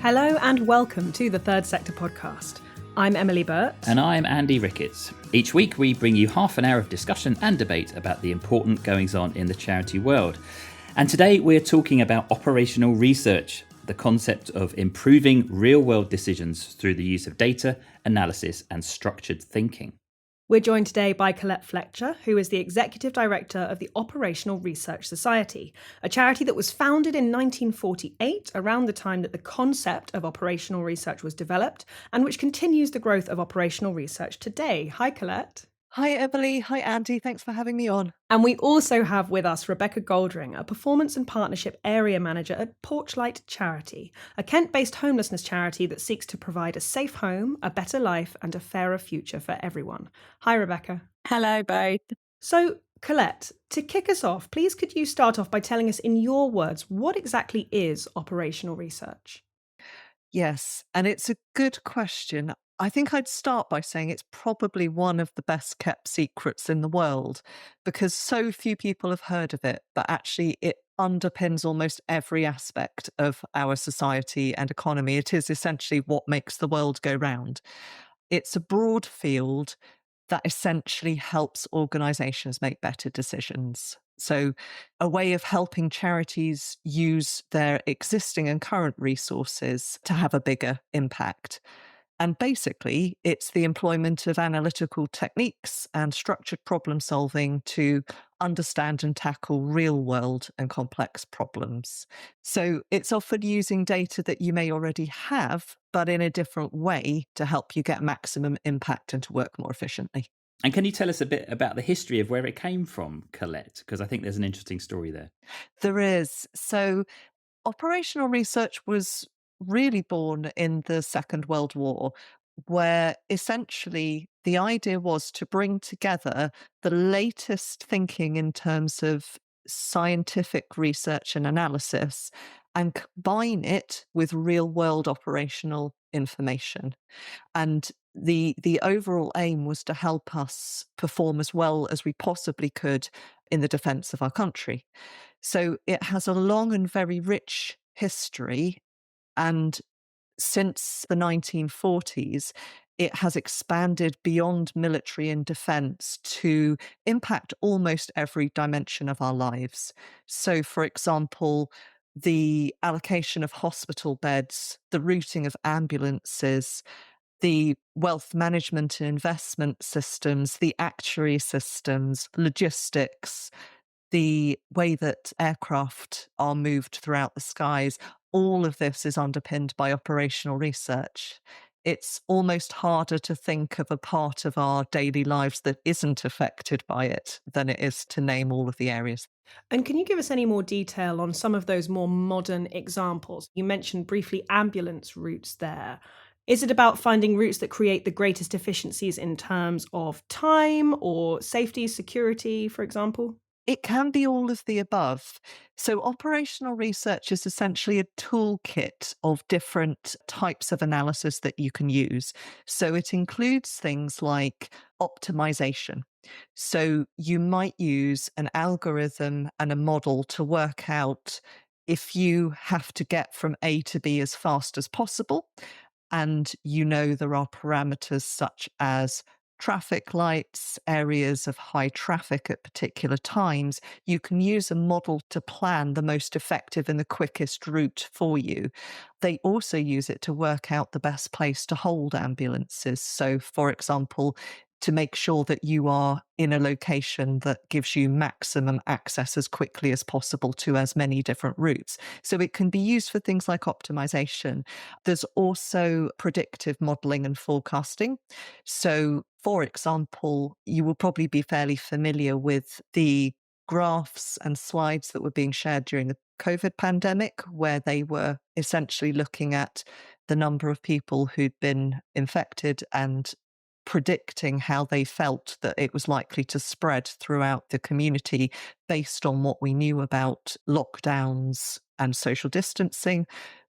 Hello and welcome to the Third Sector podcast. I'm Emily Burt. And I'm Andy Ricketts. Each week we bring you half an hour of discussion and debate about the important goings-on in the charity world. And today we're talking about operational research, the concept of improving real-world decisions through the use of data, analysis and structured thinking. We're joined today by Colette Fletcher, who is the Executive Director of the Operational Research Society, a charity that was founded in 1948, around the time that the concept of operational research was developed, and which continues the growth of operational research today. Hi, Colette. Hi, Emily. Hi, Andy. Thanks for having me on. And we also have with us Rebecca Goldring, a Performance and Partnership Area Manager at Porchlight Charity, a Kent-based homelessness charity that seeks to provide a safe home, a better life and a fairer future for everyone. Hi, Rebecca. Hello, both. So, Colette, to kick us off, please could you start off by telling us in your words, what exactly is operational research? Yes, and it's a good question. I think I'd start by saying it's probably one of the best kept secrets in the world because so few people have heard of it, but actually it underpins almost every aspect of our society and economy. It is essentially what makes the world go round. It's a broad field that essentially helps organisations make better decisions. So a way of helping charities use their existing and current resources to have a bigger impact. And basically, it's the employment of analytical techniques and structured problem solving to understand and tackle real world and complex problems. So it's often using data that you may already have, but in a different way to help you get maximum impact and to work more efficiently. And can you tell us a bit about the history of where it came from, Colette? Because I think there's an interesting story there. There is. So operational research was really born in the Second World War, where essentially the idea was to bring together the latest thinking in terms of scientific research and analysis and combine it with real world operational information. And the overall aim was to help us perform as well as we possibly could in the defence of our country. So it has a long and very rich history. And since the 1940s, it has expanded beyond military and defence to impact almost every dimension of our lives. So, for example, the allocation of hospital beds, the routing of ambulances, the wealth management and investment systems, the actuary systems, logistics, the way that aircraft are moved throughout the skies, all of this is underpinned by operational research. It's almost harder to think of a part of our daily lives that isn't affected by it than it is to name all of the areas. And can you give us any more detail on some of those more modern examples? You mentioned briefly ambulance routes there. Is it about finding routes that create the greatest efficiencies in terms of time or safety, security, for example? It can be all of the above. So operational research is essentially a toolkit of different types of analysis that you can use. So it includes things like optimization. So you might use an algorithm and a model to work out if you have to get from A to B as fast as possible. And you know there are parameters such as traffic lights, areas of high traffic at particular times, you can use a model to plan the most effective and the quickest route for you. They also use it to work out the best place to hold ambulances. So, for example, to make sure that you are in a location that gives you maximum access as quickly as possible to as many different routes. So it can be used for things like optimization. There's also predictive modeling and forecasting. So, for example, you will probably be fairly familiar with the graphs and slides that were being shared during the COVID pandemic, where they were essentially looking at the number of people who'd been infected and predicting how they felt that it was likely to spread throughout the community based on what we knew about lockdowns and social distancing.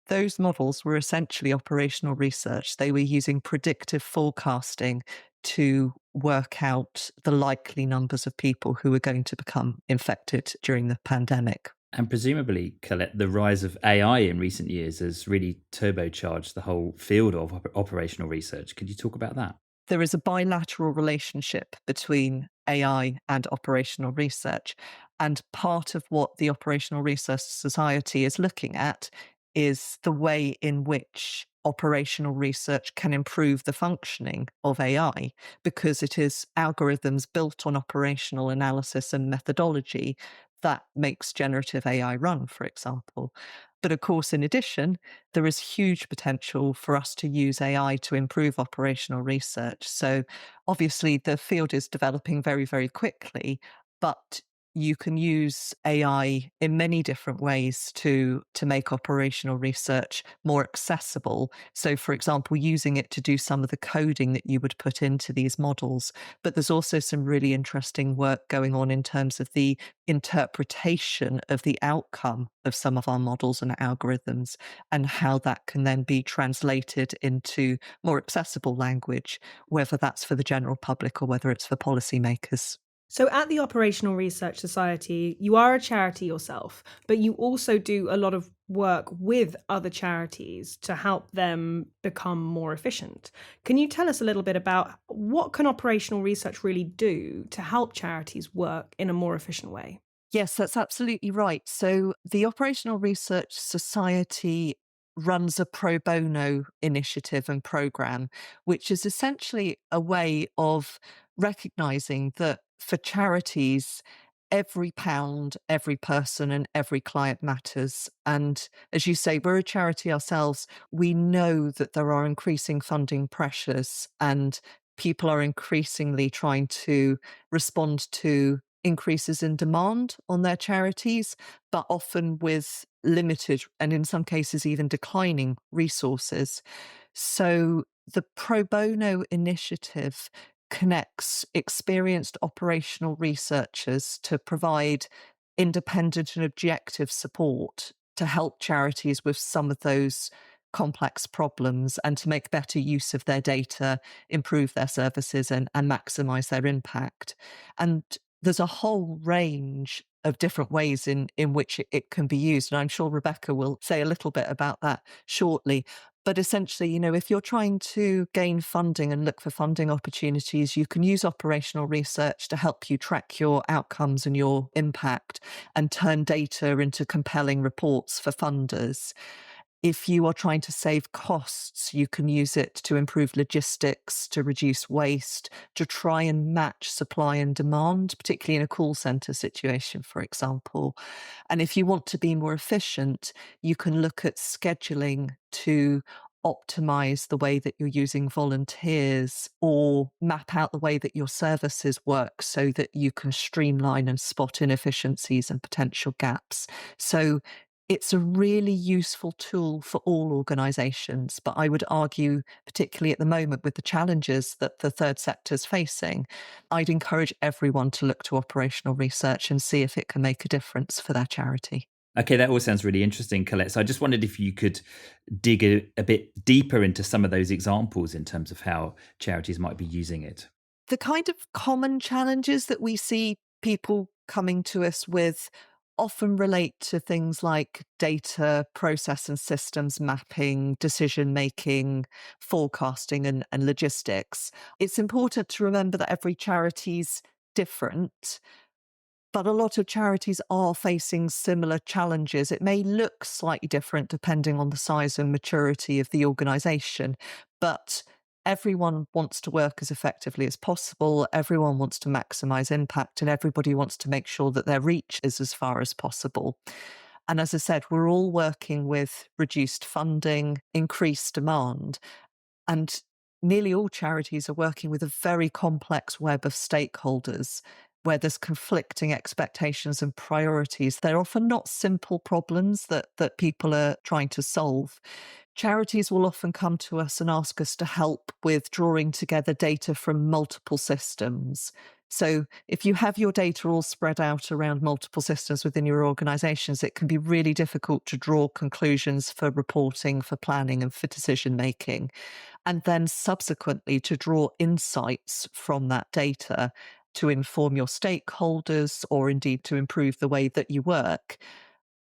Those models were essentially operational research. They were using predictive forecasting to work out the likely numbers of people who were going to become infected during the pandemic. And presumably, Colette, the rise of AI in recent years has really turbocharged the whole field of operational research. Could you talk about that? There is a bilateral relationship between AI and operational research. And part of what the Operational Research Society is looking at is the way in which operational research can improve the functioning of AI, because it is algorithms built on operational analysis and methodology that makes generative AI run, for example. But of course, in addition, there is huge potential for us to use AI to improve operational research. So obviously the field is developing very, very quickly, but you can use AI in many different ways to make operational research more accessible. So, for example, using it to do some of the coding that you would put into these models. But there's also some really interesting work going on in terms of the interpretation of the outcome of some of our models and algorithms, and how that can then be translated into more accessible language, whether that's for the general public or whether it's for policymakers. So, at the Operational Research Society, you are a charity yourself, but you also do a lot of work with other charities to help them become more efficient. Can you tell us a little bit about what can operational research really do to help charities work in a more efficient way? Yes, that's absolutely right. So the Operational Research Society runs a pro bono initiative and program, which is essentially a way of recognizing that for charities, every pound, every person, and every client matters. And as you say, we're a charity ourselves. We know that there are increasing funding pressures, and people are increasingly trying to respond to increases in demand on their charities, but often with limited and in some cases even declining resources. So the pro bono initiative connects experienced operational researchers to provide independent and objective support to help charities with some of those complex problems and to make better use of their data, improve their services, and maximize their impact. And there's a whole range of different ways in which it can be used. And I'm sure Rebecca will say a little bit about that shortly. But essentially, if you're trying to gain funding and look for funding opportunities, you can use operational research to help you track your outcomes and your impact and turn data into compelling reports for funders. If you are trying to save costs, you can use it to improve logistics, to reduce waste, to try and match supply and demand, particularly in a call center situation, for example. And if you want to be more efficient, you can look at scheduling to optimize the way that you're using volunteers or map out the way that your services work so that you can streamline and spot inefficiencies and potential gaps. So it's a really useful tool for all organisations, but I would argue, particularly at the moment with the challenges that the third sector is facing, I'd encourage everyone to look to operational research and see if it can make a difference for their charity. Okay, that all sounds really interesting, Colette. So I just wondered if you could dig a bit deeper into some of those examples in terms of how charities might be using it. The kind of common challenges that we see people coming to us with often relate to things like data, process and systems mapping, decision making, forecasting, and logistics. It's important to remember that every charity's different, but a lot of charities are facing similar challenges. It may look slightly different depending on the size and maturity of the organisation, but everyone wants to work as effectively as possible. Everyone wants to maximise impact, and everybody wants to make sure that their reach is as far as possible. And as I said, we're all working with reduced funding, increased demand, and nearly all charities are working with a very complex web of stakeholders where there's conflicting expectations and priorities. They're often not simple problems that people are trying to solve. Charities will often come to us and ask us to help with drawing together data from multiple systems. So if you have your data all spread out around multiple systems within your organisations, it can be really difficult to draw conclusions for reporting, for planning, and for decision making. And then subsequently to draw insights from that data to inform your stakeholders or indeed to improve the way that you work.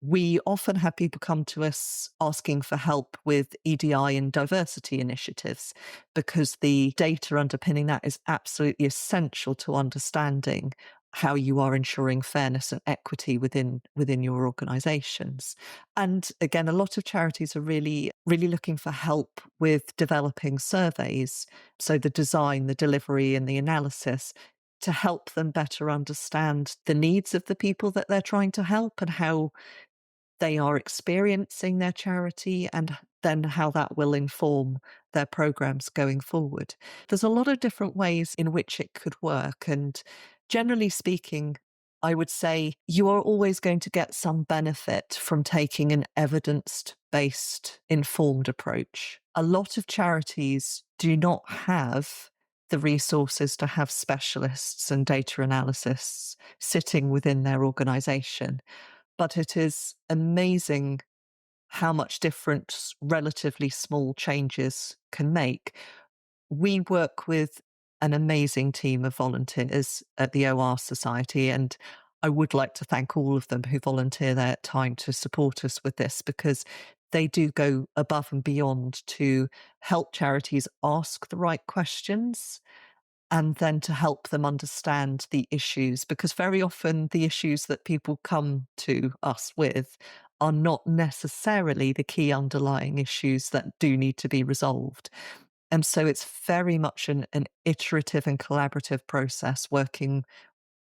We often have people come to us asking for help with EDI and diversity initiatives because the data underpinning that is absolutely essential to understanding how you are ensuring fairness and equity within your organisations. And again, a lot of charities are really looking for help with developing surveys. So the design, the delivery and the analysis to help them better understand the needs of the people that they're trying to help and how they are experiencing their charity and then how that will inform their programs going forward. There's a lot of different ways in which it could work. And generally speaking, I would say you are always going to get some benefit from taking an evidence-based, informed approach. A lot of charities do not have the resources to have specialists and data analysts sitting within their organisation. But it is amazing how much difference relatively small changes can make. We work with an amazing team of volunteers at the OR Society, and I would like to thank all of them who volunteer their time to support us with this, because they do go above and beyond to help charities ask the right questions and then to help them understand the issues, because very often the issues that people come to us with are not necessarily the key underlying issues that do need to be resolved. And so it's very much an iterative and collaborative process, working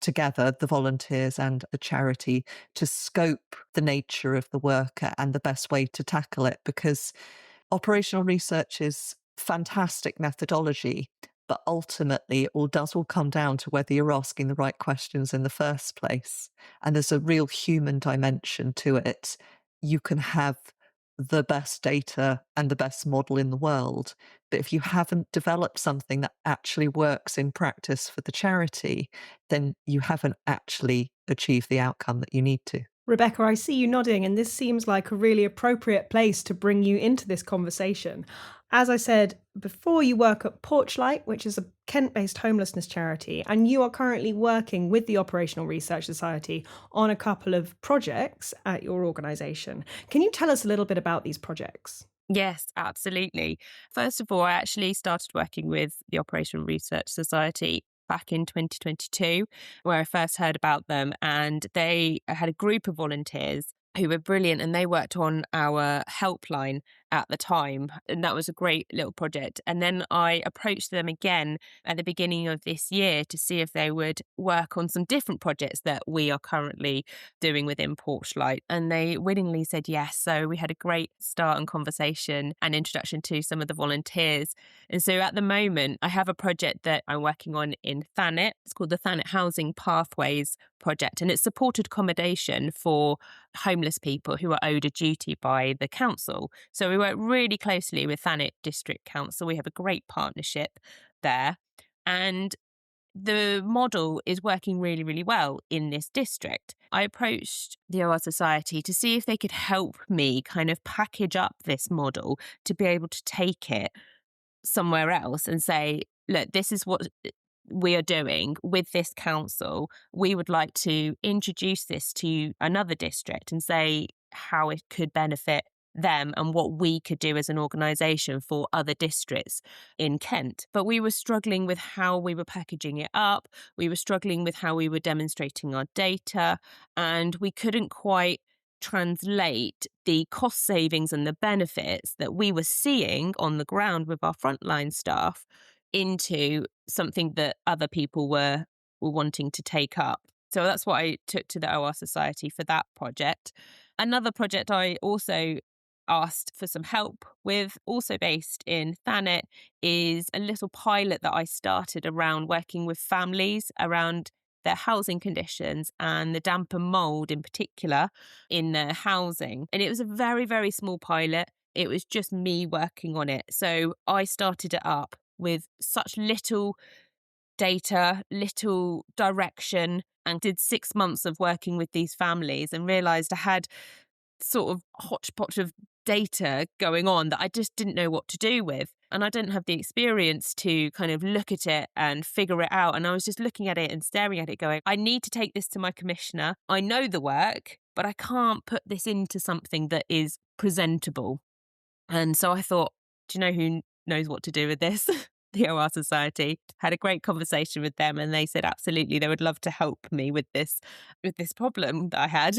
together, the volunteers and the charity, to scope the nature of the work and the best way to tackle it, because operational research is fantastic methodology, but ultimately it does all come down to whether you're asking the right questions in the first place. And there's a real human dimension to it. You can have the best data and the best model in the world, but if you haven't developed something that actually works in practice for the charity, then you haven't actually achieved the outcome that you need to. Rebecca, I see you nodding, and this seems like a really appropriate place to bring you into this conversation. As I said before, you work at Porchlight, which is a Kent-based homelessness charity, and you are currently working with the Operational Research Society on a couple of projects at your organisation. Can you tell us a little bit about these projects? Yes, absolutely. First of all, I actually started working with the Operational Research Society back in 2022, where I first heard about them. And they had a group of volunteers who were brilliant, and they worked on our helpline at the time. And that was a great little project. And then I approached them again at the beginning of this year to see if they would work on some different projects that we are currently doing within Porchlight. And they willingly said yes. So we had a great start and conversation and introduction to some of the volunteers. And so at the moment, I have a project that I'm working on in Thanet. It's called the Thanet Housing Pathways Project, and it's supported accommodation for homeless people who are owed a duty by the council. So we work really closely with Thanet District Council. We have a great partnership there. And the model is working really, really well in this district. I approached the OR Society to see if they could help me kind of package up this model to be able to take it somewhere else and say, look, this is what we are doing with this council. We would like to introduce this to another district and say how it could benefit them and what we could do as an organisation for other districts in Kent. But we were struggling with how we were packaging it up. We were struggling with how we were demonstrating our data, and we couldn't quite translate the cost savings and the benefits that we were seeing on the ground with our frontline staff into something that other people were wanting to take up. So that's what I took to the OR Society for that project. Another project I also asked for some help with, also based in Thanet, is a little pilot that I started around working with families around their housing conditions and the damp and mould in particular in their housing. And it was a very, very small pilot. It was just me working on it. So I started it up with such little data, little direction, and did 6 months of working with these families and realised I had sort of hodgepodge of data going on that I just didn't know what to do with. And I didn't have the experience to kind of look at it and figure it out. And I was just looking at it and staring at it going, I need to take this to my commissioner. I know the work, but I can't put this into something that is presentable. And so I thought, do you know who knows what to do with this? The OR Society. Had a great conversation with them, and they said absolutely they would love to help me with this problem that I had.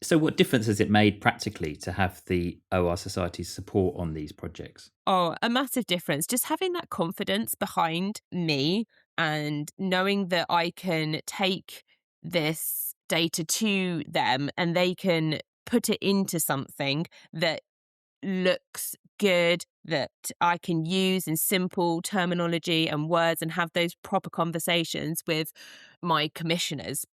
So what difference has it made practically to have the OR Society's support on these projects? Oh, a massive difference. Just having that confidence behind me and knowing that I can take this data to them and they can put it into something that looks good, that I can use in simple terminology and words and have those proper conversations with my commissioners.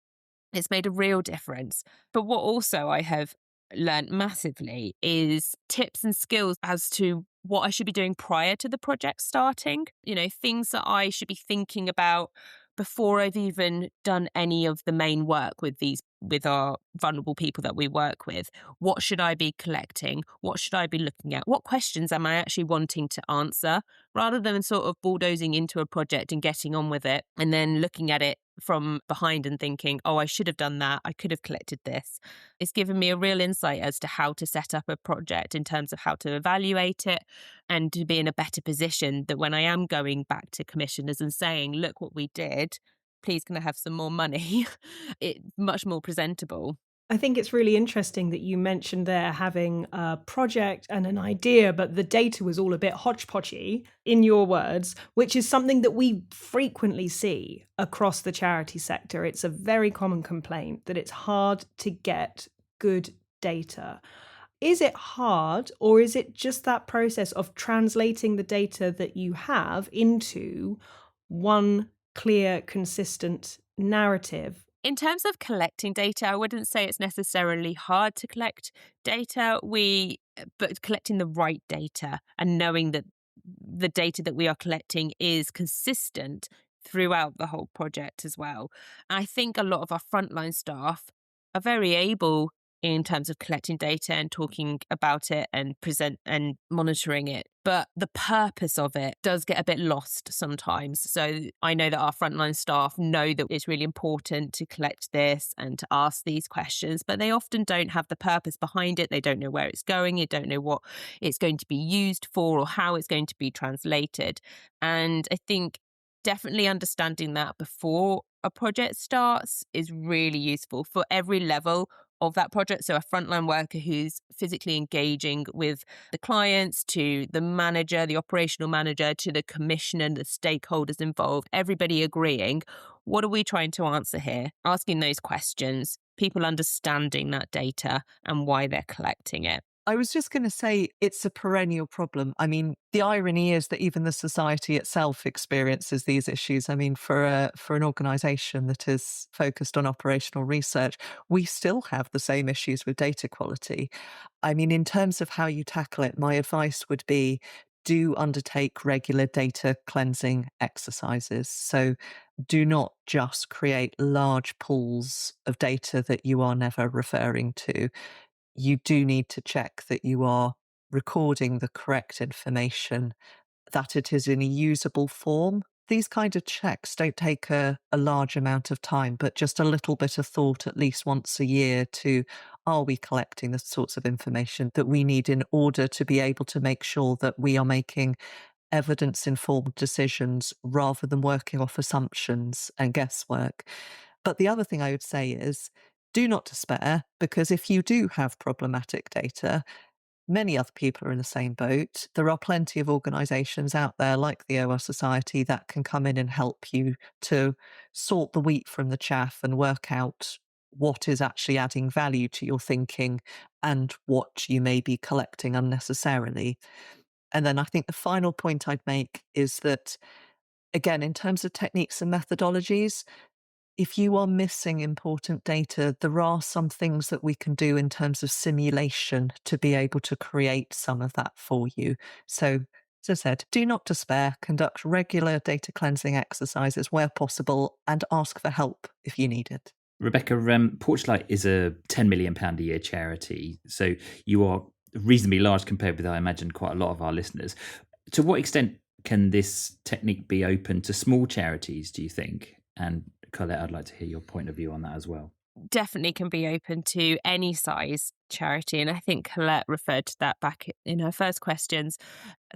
It's made a real difference. But what also I have learnt massively is tips and skills as to what I should be doing prior to the project starting. You know, things that I should be thinking about before I've even done any of the main work with our vulnerable people that we work with. What should I be collecting? What should I be looking at? What questions am I actually wanting to answer? Rather than sort of bulldozing into a project and getting on with it and then looking at it from behind and thinking, oh, I should have done that. I could have collected this. It's given me a real insight as to how to set up a project in terms of how to evaluate it and to be in a better position that when I am going back to commissioners and saying, look what we did, please can I have some more money? It's much more presentable. I think it's really interesting that you mentioned there having a project and an idea, but the data was all a bit hodgepodgey, in your words, which is something that we frequently see across the charity sector. It's a very common complaint that it's hard to get good data. Is it hard, or is it just that process of translating the data that you have into one clear, consistent narrative? In terms of collecting data, I wouldn't say it's necessarily hard to collect data. But collecting the right data and knowing that the data that we are collecting is consistent throughout the whole project as well. I think a lot of our frontline staff are very able in terms of collecting data and talking about it and present and monitoring it. But the purpose of it does get a bit lost sometimes. So I know that our frontline staff know that it's really important to collect this and to ask these questions, but they often don't have the purpose behind it. They don't know where it's going. You don't know what it's going to be used for or how it's going to be translated. And I think definitely understanding that before a project starts is really useful for every level of that project. So a frontline worker who's physically engaging with the clients, to the manager, the operational manager, to the commissioner, the stakeholders involved, everybody agreeing, what are we trying to answer here? Asking those questions, people understanding that data and why they're collecting it. I was just going to say it's a perennial problem. I mean, the irony is that even the society itself experiences these issues. I mean, for an organisation that is focused on operational research, we still have the same issues with data quality. I mean, in terms of how you tackle it, my advice would be do undertake regular data cleansing exercises. So do not just create large pools of data that you are never referring to. You do need to check that you are recording the correct information, that it is in a usable form. These kind of checks don't take a large amount of time, but just a little bit of thought at least once a year to, are we collecting the sorts of information that we need in order to be able to make sure that we are making evidence-informed decisions rather than working off assumptions and guesswork. But the other thing I would say is, do not despair, because if you do have problematic data, many other people are in the same boat. There are plenty of organisations out there like the OR Society that can come in and help you to sort the wheat from the chaff and work out what is actually adding value to your thinking and what you may be collecting unnecessarily. And then I think the final point I'd make is that, again, in terms of techniques and methodologies, if you are missing important data, there are some things that we can do in terms of simulation to be able to create some of that for you. So, as I said, do not despair, conduct regular data cleansing exercises where possible, and ask for help if you need it. Rebecca, Porchlight is a £10 million a year charity, so you are reasonably large compared with, I imagine, quite a lot of our listeners. To what extent can this technique be open to small charities, do you think? And Colette, I'd like to hear your point of view on that as well. definitely can be open to any size charity. And I think Colette referred to that back in her first questions.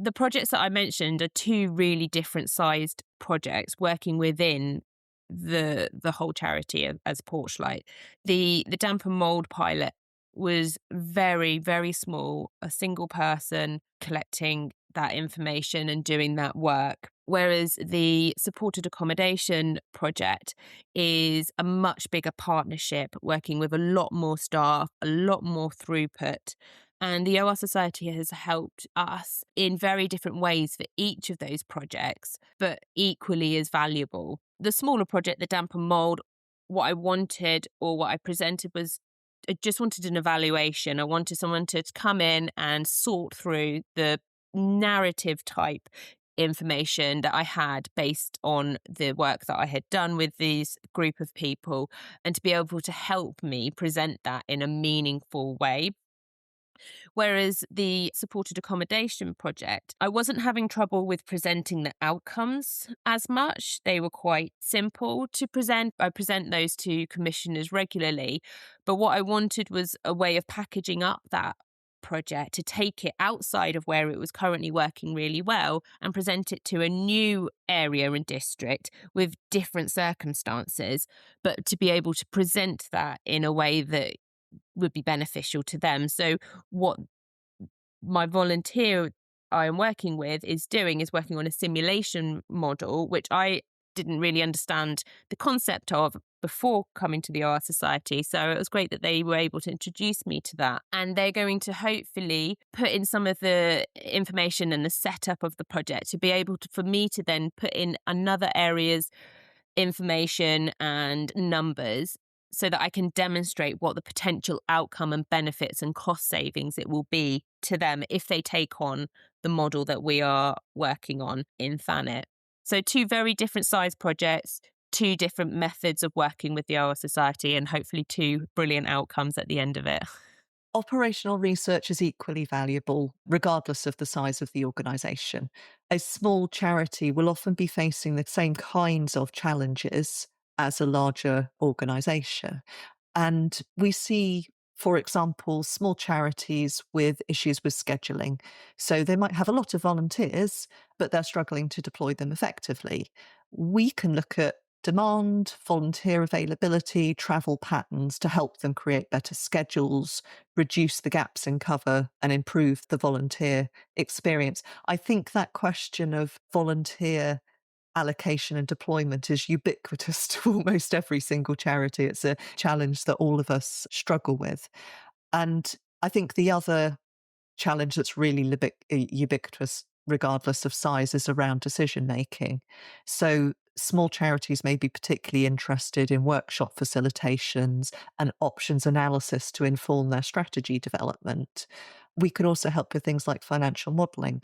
The projects that I mentioned are two really different sized projects working within the whole charity as Porchlight. The damp and mold pilot was very, very small, a single person collecting that information and doing that work. Whereas the supported accommodation project is a much bigger partnership, working with a lot more staff, a lot more throughput. And the OR Society has helped us in very different ways for each of those projects, but equally as valuable. The smaller project, the damp and mold, what I wanted or what I presented was I just wanted an evaluation. I wanted someone to come in and sort through the narrative type information that I had based on the work that I had done with these group of people, and to be able to help me present that in a meaningful way. Whereas the supported accommodation project, I wasn't having trouble with presenting the outcomes as much. They were quite simple to present. I present those to commissioners regularly. But what I wanted was a way of packaging up that project to take it outside of where it was currently working really well and present it to a new area and district with different circumstances, but to be able to present that in a way that would be beneficial to them. So what my volunteer I am working with is doing is working on a simulation model, which I didn't really understand the concept of before coming to the OR Society. So it was great that they were able to introduce me to that. And they're going to hopefully put in some of the information and the setup of the project to be able to, for me to then put in another area's information and numbers so that I can demonstrate what the potential outcome and benefits and cost savings it will be to them if they take on the model that we are working on in Thanet. So two very different size projects, two different methods of working with the OR Society, and hopefully two brilliant outcomes at the end of it. Operational research is equally valuable, regardless of the size of the organisation. A small charity will often be facing the same kinds of challenges as a larger organisation. And we see, for example, small charities with issues with scheduling. So they might have a lot of volunteers, but they're struggling to deploy them effectively. We can look at demand, volunteer availability, travel patterns to help them create better schedules, reduce the gaps in cover, and improve the volunteer experience. I think that question of volunteer allocation and deployment is ubiquitous to almost every single charity. It's a challenge that all of us struggle with. And I think the other challenge that's really ubiquitous, regardless of size, is around decision making. So small charities may be particularly interested in workshop facilitations and options analysis to inform their strategy development. We can also help with things like financial modelling.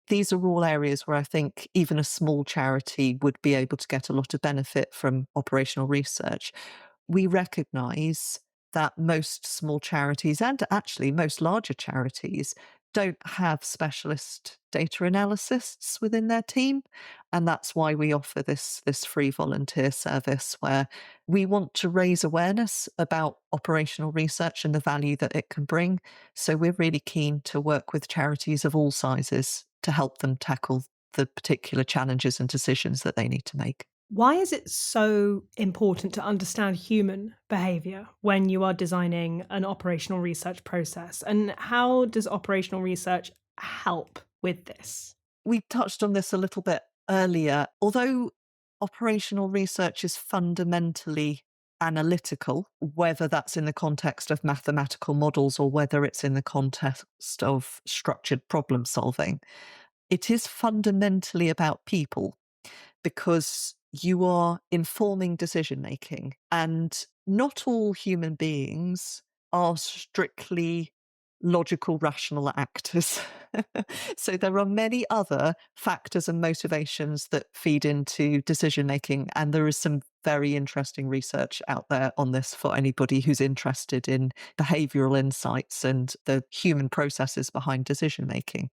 These are all areas where I think even a small charity would be able to get a lot of benefit from operational research. We recognise that most small charities, and actually most larger charities, don't have specialist data analysts within their team. And that's why we offer this free volunteer service, where we want to raise awareness about operational research and the value that it can bring. So we're really keen to work with charities of all sizes to help them tackle the particular challenges and decisions that they need to make. Why is it so important to understand human behaviour when you are designing an operational research process? And how does operational research help with this? We touched on this a little bit earlier. Although operational research is fundamentally analytical, whether that's in the context of mathematical models or whether it's in the context of structured problem solving, it is fundamentally about people, because you are informing decision making. And not all human beings are strictly logical, rational actors. So there are many other factors and motivations that feed into decision making. And there is some very interesting research out there on this for anybody who's interested in behavioral insights and the human processes behind decision making.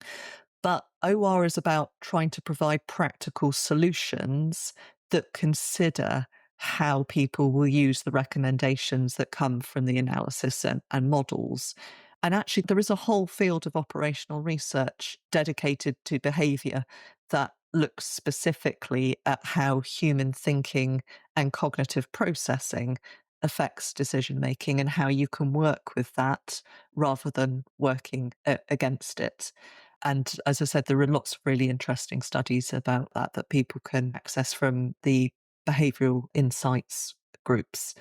But OR is about trying to provide practical solutions that consider how people will use the recommendations that come from the analysis and models. And actually, there is a whole field of operational research dedicated to behaviour that looks specifically at how human thinking and cognitive processing affects decision making and how you can work with that rather than working against it. And as I said, there are lots of really interesting studies about that people can access from the behavioural insights groups.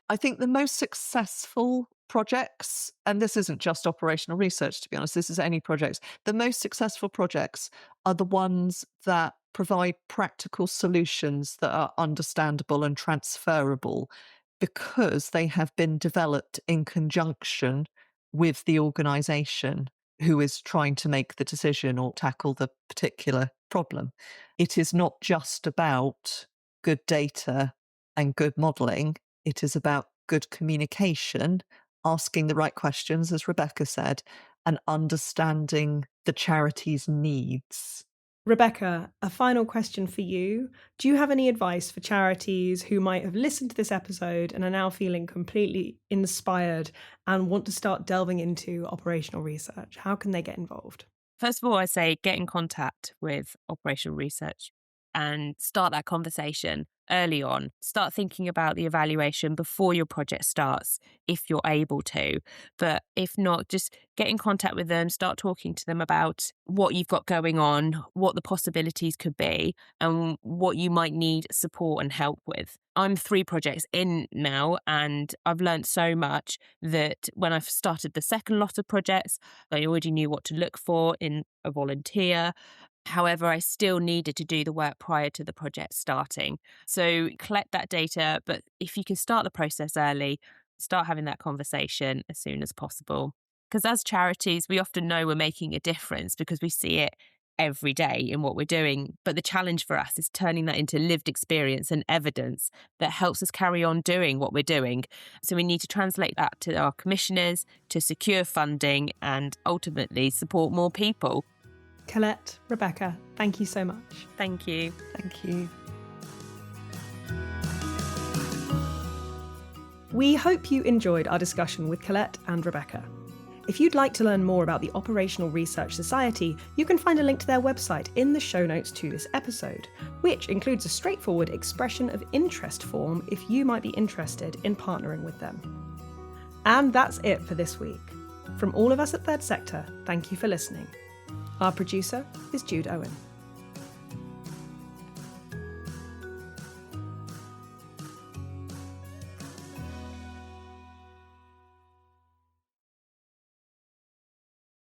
I think the most successful projects, and this isn't just operational research, to be honest, this is any projects, the most successful projects are the ones that provide practical solutions that are understandable and transferable because they have been developed in conjunction with the organisation who is trying to make the decision or tackle the particular problem. It is not just about good data and good modelling. It is about good communication, asking the right questions, as Rebecca said, and understanding the charity's needs. Rebecca, a final question for you. Do you have any advice for charities who might have listened to this episode and are now feeling completely inspired and want to start delving into operational research? How can they get involved? First of all, I say get in contact with operational research and start that conversation early on. Start thinking about the evaluation before your project starts, if you're able to. But if not, just get in contact with them, start talking to them about what you've got going on, what the possibilities could be, and what you might need support and help with. I'm 3 projects in now, and I've learned so much that when I've started the second lot of projects, I already knew what to look for in a volunteer. However, I still needed to do the work prior to the project starting. So collect that data, but if you can start the process early, start having that conversation as soon as possible. Because as charities, we often know we're making a difference because we see it every day in what we're doing. But the challenge for us is turning that into lived experience and evidence that helps us carry on doing what we're doing. So we need to translate that to our commissioners to secure funding and ultimately support more people. Colette, Rebecca, thank you so much. Thank you. Thank you. We hope you enjoyed our discussion with Colette and Rebecca. If you'd like to learn more about the Operational Research Society, you can find a link to their website in the show notes to this episode, which includes a straightforward expression of interest form if you might be interested in partnering with them. And that's it for this week. From all of us at Third Sector, thank you for listening. Our producer is Jude Owen.